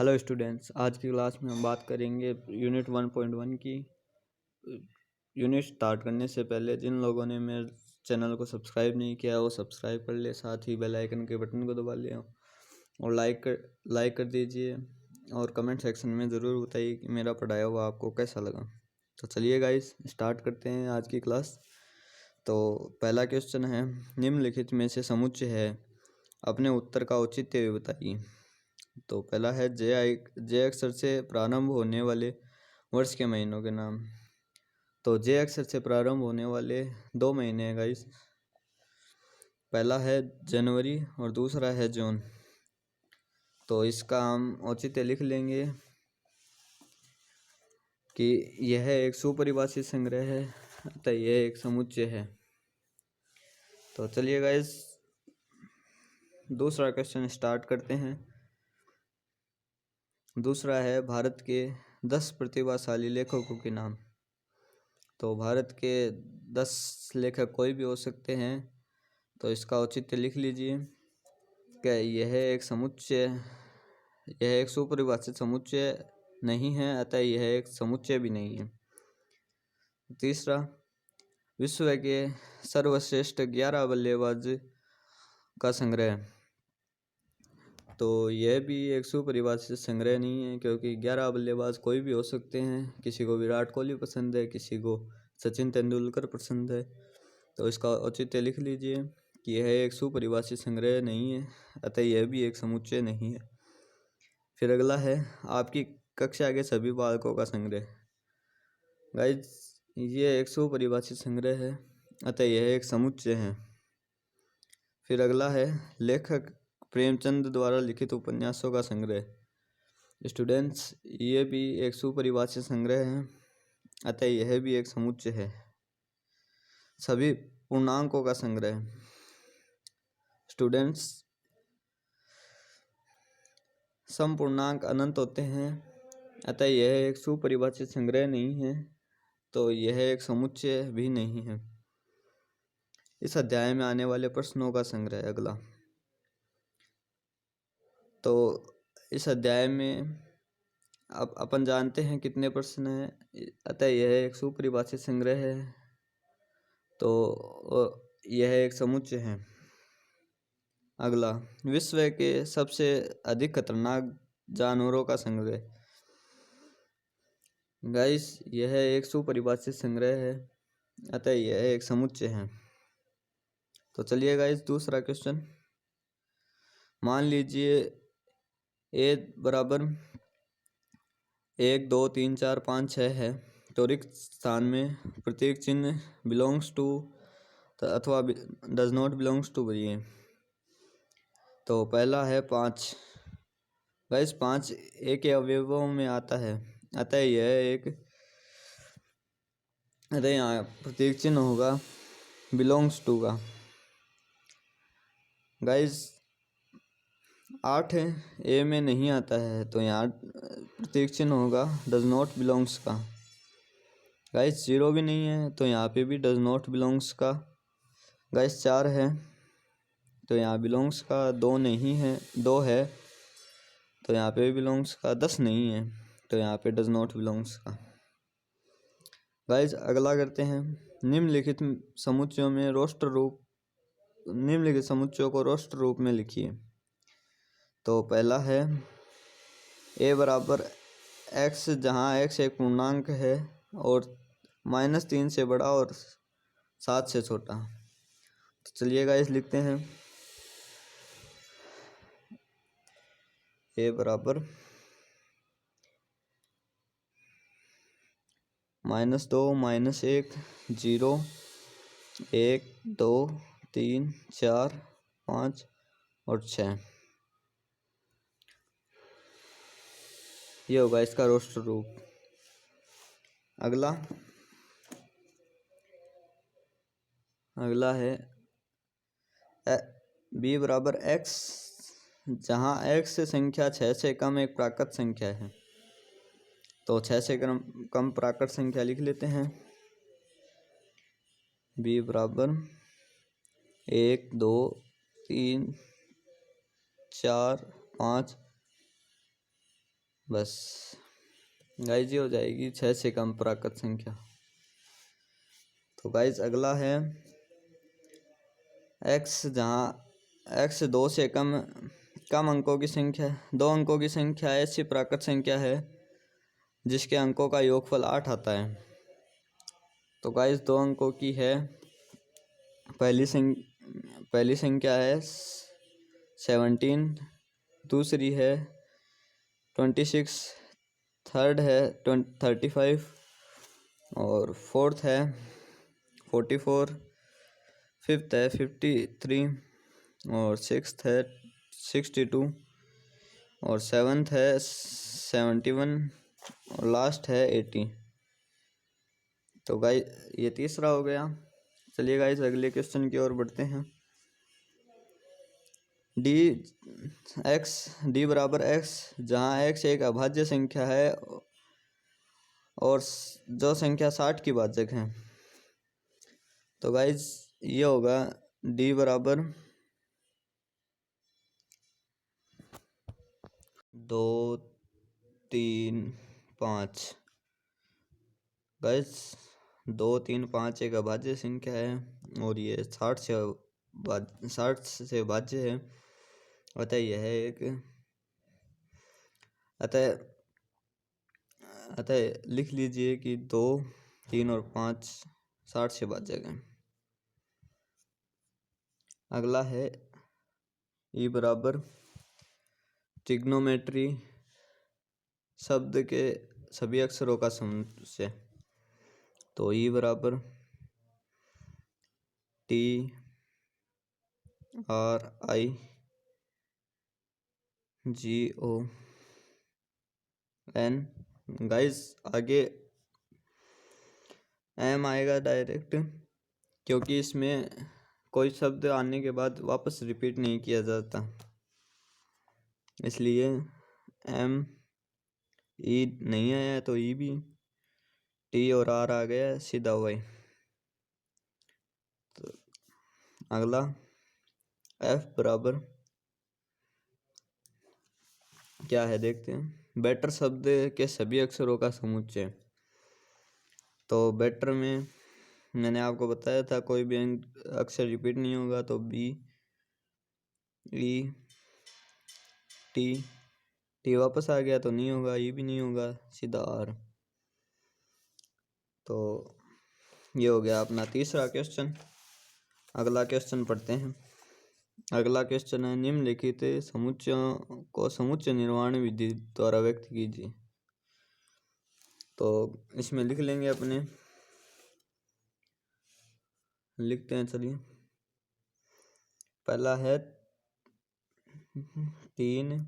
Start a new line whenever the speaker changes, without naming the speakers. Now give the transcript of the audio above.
Hello students, आज की class में हम बात करेंगे यूनिट 1.1 की। यूनिट स्टार्ट करने से पहले जिन लोगों ने मेरे चैनल को सब्सक्राइब नहीं किया वो सब्सक्राइब कर ले, साथ ही बेल आइकन के बटन को दबा लें और लाइक कर दीजिए और कमेंट सेक्शन में ज़रूर बताइए कि मेरा पढ़ाया हुआ आपको कैसा लगा। तो चलिए गाइस, स्टार्ट करते हैं आज की क्लास। तो पहला क्वेश्चन है, निम्नलिखित में से समुच्चय है, अपने उत्तर का औचित्य बताइए। तो पहला है जे अक्षर से प्रारंभ होने वाले वर्ष के महीनों के नाम। तो जे अक्षर से प्रारंभ होने वाले 2 महीने हैं गाइस। पहला है जनवरी और दूसरा है जून। तो इसका हम औचित्य लिख लेंगे कि यह एक सुपरिभाषित संग्रह है, अतः यह एक समुच्चय है। तो चलिए गाइस, दूसरा क्वेश्चन स्टार्ट करते हैं। दूसरा है, भारत के 10 प्रतिभाशाली लेखकों के नाम। तो भारत के 10 लेखक कोई भी हो सकते हैं, तो इसका औचित्य लिख लीजिए कि यह एक समुच्चय, यह एक सुपरिभाषित समुच्चय नहीं है, अतः यह एक समुच्चय भी नहीं है। तीसरा, विश्व के सर्वश्रेष्ठ 11 बल्लेबाज का संग्रह। तो यह भी एक सुपरिभाषित संग्रह नहीं है, क्योंकि 11 बल्लेबाज कोई भी हो सकते हैं। किसी को विराट कोहली पसंद है, किसी को सचिन तेंदुलकर पसंद है। तो इसका औचित्य लिख लीजिए कि यह एक सुपरिभाषित संग्रह नहीं है, अतः यह भी एक समुच्चय नहीं है। फिर अगला है, आपकी कक्षा के सभी बालकों का संग्रह। गाइस, ये एक सुपरिभाषित संग्रह है, अतः यह एक समुच्चय है। फिर अगला है, लेखक प्रेमचंद द्वारा लिखित उपन्यासों का संग्रह। स्टूडेंट्स, ये भी एक सुपरिभाषित संग्रह है, अतः यह भी एक समुच्चय है। सभी पूर्णांकों का संग्रह। स्टूडेंट्स, समपूर्णांक अनंत होते हैं, अतः यह एक सुपरिभाषित संग्रह नहीं है, तो यह एक समुच्चय भी नहीं है। इस अध्याय में आने वाले प्रश्नों का संग्रह। अगला, तो इस अध्याय में अब अपन जानते हैं कितने प्रश्न हैं, अतः यह एक सुपरिभाषित संग्रह है, तो यह एक समुच्चय है। अगला, विश्व के सबसे अधिक खतरनाक जानवरों का संग्रह। गाइस, यह एक सुपरिभाषित संग्रह है, अतः यह एक समुच्चय है। तो चलिए गाइस, दूसरा क्वेश्चन। मान लीजिए ए बराबर 1 2 3 4 5 6 है, तो रिक्त स्थान में प्रतीक चिन्ह बिलोंग्स टू अथवा डज नॉट बिलोंग्स टू भरिए। तो पहला है 5। गाइस, 5 ए के अवयवों में आता है, अतः यहाँ प्रतीक चिन्ह होगा बिलोंग्स टू का। गाइस, 8 है, ए में नहीं आता है, तो यहाँ प्रतीक चिन्ह होगा डज नॉट बिलोंग्स का। गाइस, 0 भी नहीं है, तो यहाँ पे भी डज नॉट बिलोंग्स का। गाइस, 4 है, तो यहाँ बिलोंग्स का। 2 नहीं है, 2 है, तो यहाँ पे भी बिलोंग्स का। 10 नहीं है, तो यहाँ पे डज नॉट बिलोंग्स का। गाइस, अगला करते हैं, निम्नलिखित समुच्चयों को रोस्टर रूप में लिखिए। तो पहला है, ए बराबर एक्स, जहाँ एक्स एक पूर्णांक है और -3 से बड़ा और 7 से छोटा। तो चलिए गाइस, लिखते हैं ए बराबर -2 -1 0 1 2 3 4 5 और 6। ये होगा इसका रोस्टर रूप। अगला है बी बराबर एक्स, जहाँ एक्स से संख्या 6 से कम एक प्राकृत संख्या है। तो 6 से कम प्राकृत संख्या लिख लेते हैं। बी बराबर 1 2 3 4 5 बस गाइज ये हो जाएगी 6 से कम प्राकृत संख्या। तो गाइज अगला है x, जहाँ x 2 से कम अंकों की संख्या है। 2 अंकों की संख्या ऐसी प्राकृत संख्या है जिसके अंकों का योगफल 8 आता है। तो गाइस 2 अंकों की है। पहली संख्या है 17, दूसरी है 26, थर्ड है 35 और फोर्थ है 44, फिफ्थ है 53 और सिक्स्थ है 62 और सेवन्थ है 71 और लास्ट है 80। तो गाइस ये तीसरा हो गया। चलिए गाइस अगले क्वेश्चन की ओर बढ़ते हैं। डी बराबर x, जहाँ x एक अभाज्य संख्या है और जो संख्या 60 की भाजक है। तो गाइस ये होगा d बराबर 2, 3, 5। गाइस 2, 3, 5 एक अभाज्य संख्या है और ये 60 से भाज्य है। अतः यह एक अतः लिख लीजिए कि 2, 3 और 5 60 से भाज्य है। अगला है ई बराबर ट्रिग्नोमेट्री शब्द के सभी अक्षरों का समुच्चय। तो ई बराबर TRIGN। गाइस आगे M आएगा डायरेक्ट, क्योंकि इसमें कोई शब्द आने के बाद वापस रिपीट नहीं किया जाता, इसलिए M। E नहीं आया तो E भी, T और R आ गया सीधा Y। तो अगला F बराबर क्या है देखते हैं। बेटर शब्द के सभी अक्षरों का समुच्चय। तो बेटर में मैंने आपको बताया था कोई भी अक्षर रिपीट नहीं होगा, तो B, E, T वापस आ गया तो नहीं होगा, E भी नहीं होगा, सीधा R। तो ये हो गया अपना तीसरा क्वेश्चन। अगला क्वेश्चन पढ़ते हैं। अगला क्वेश्चन है निम्नलिखित समुच्चयों को समुच्चय निर्माण विधि द्वारा व्यक्त कीजिए। तो इसमें लिख लेंगे अपने, लिखते हैं चलिए। पहला है 3